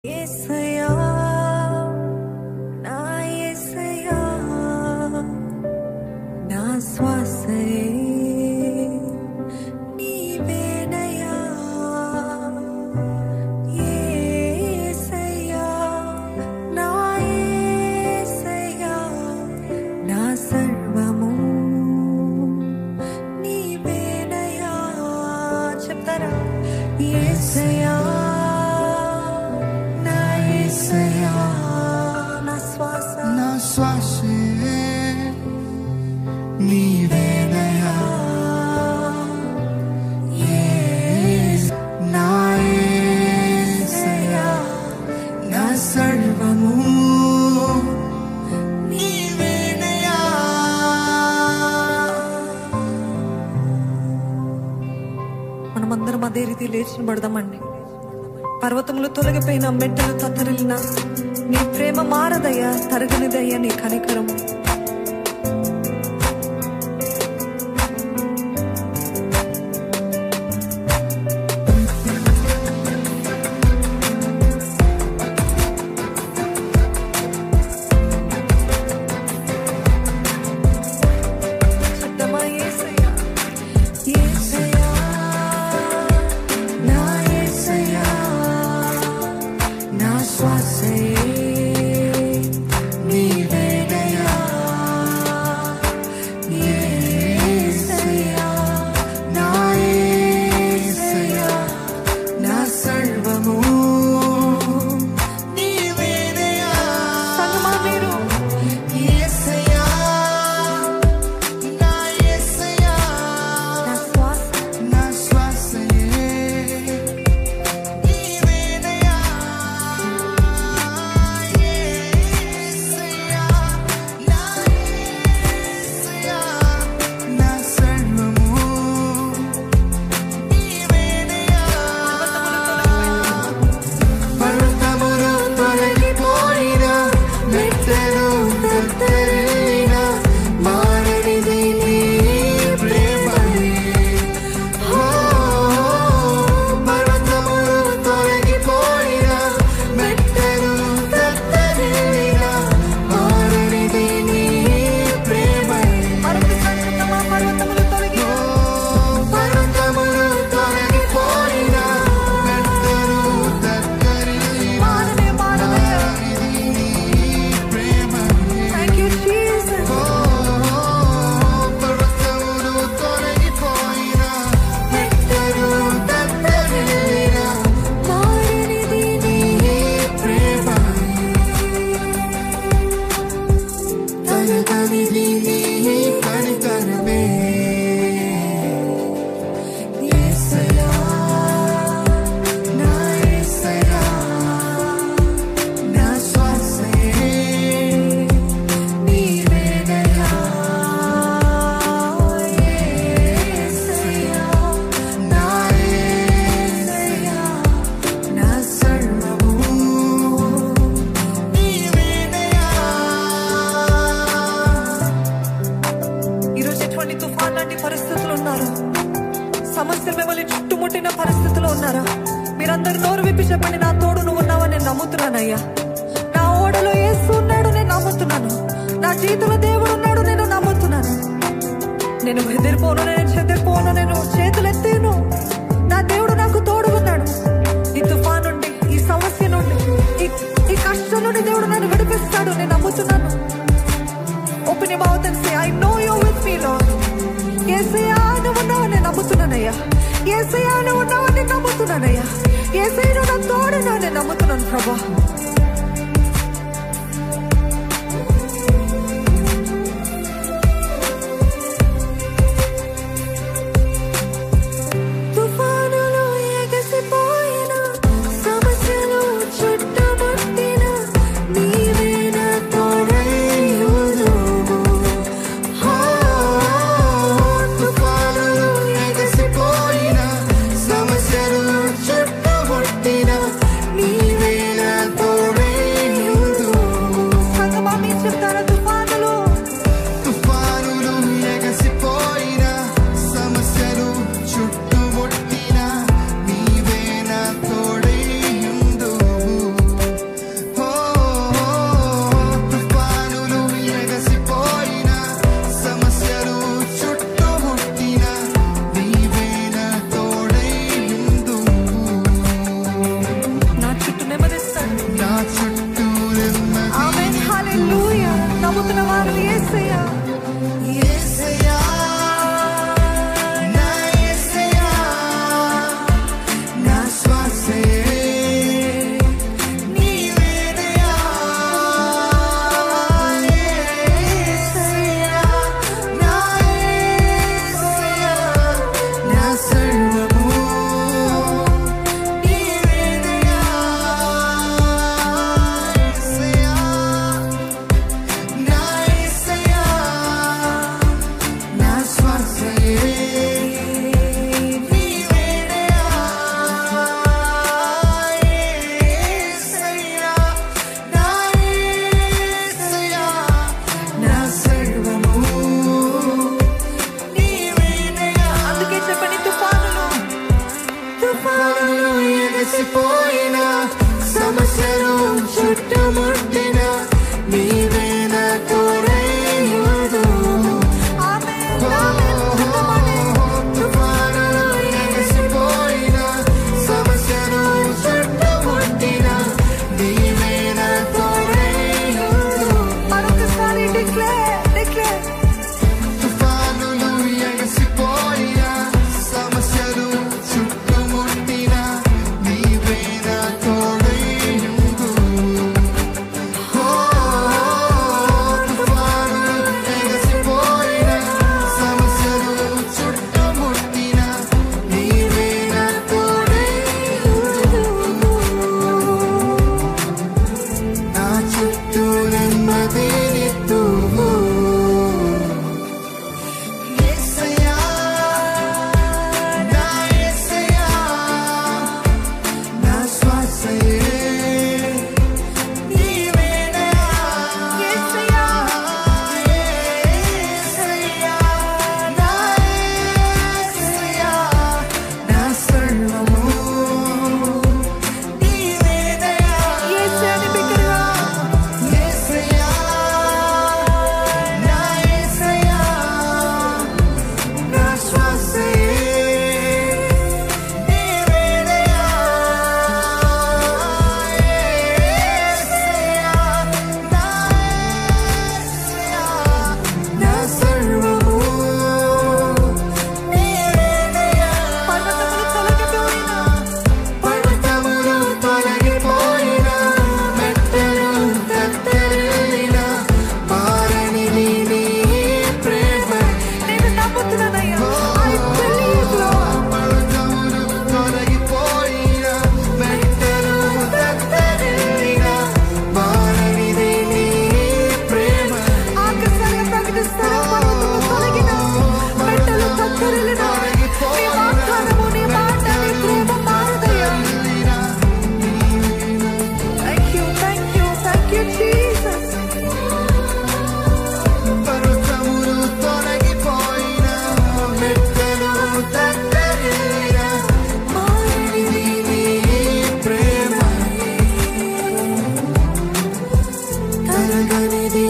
యేసయ్యా నా యేసయ్యా నా శ్వాసయే నీవేనయ్యా యేసయ్యా నా యేసయ్యా నా సర్వము నీవేనయ్యా చెప్తారా యేసయ్యా మనమందరం అదే రీతి లేచి పడదామండి. పర్వతములు తొలగిపోయిన మెట్టలు తత్తరిల్లిన నీ ప్రేమ మారదయ్యా, తరగనిదయ్యా నీ కనికరము. సమస్యలు మిమ్మల్ని చుట్టుముట్టిన పరిస్థితిలో ఉన్నారా? మీరందరూ నోరు విప్పి చెప్పండి, నా తోడు నువ్వు ఉన్నావని నేను నమ్ముతున్నానయ్యా. నా ఓడలో యేసు ఉన్నాడు, నేను నమ్ముతున్నాను. నా జీవితంలో దేవుడు ఉన్నాడు, నేను నమ్ముతున్నాను. నేను బెదిరిపోను, నేను చెదిరిపోను, నేను చేతులెత్తేను. నా దేవుడు నాకు తోడు ఉన్నాడు. ఈ తుఫాను నుండి, ఈ సమస్య నుండి, ఈ కష్టం నుండి దేవుడు నన్ను విడిపిస్తాడు, నేను నమ్ముతున్నాను. Open your mouth and say, I know you're with me, Lord. యేసయ్యా నువ్వు ఉన్నావని నేను నమ్ముతున్నానయ్యా. యేసయ్యా నువ్వు ఉన్నావని నేను నమ్ముతున్నానయ్యా. యేసయ్యా నువ్వు నా తోడు ఉన్నావని నేను నమ్ముతున్నాను ప్రభా. సమస్యలు చుట్టుముట్టిన నీవే నా తోడు. జరగనిది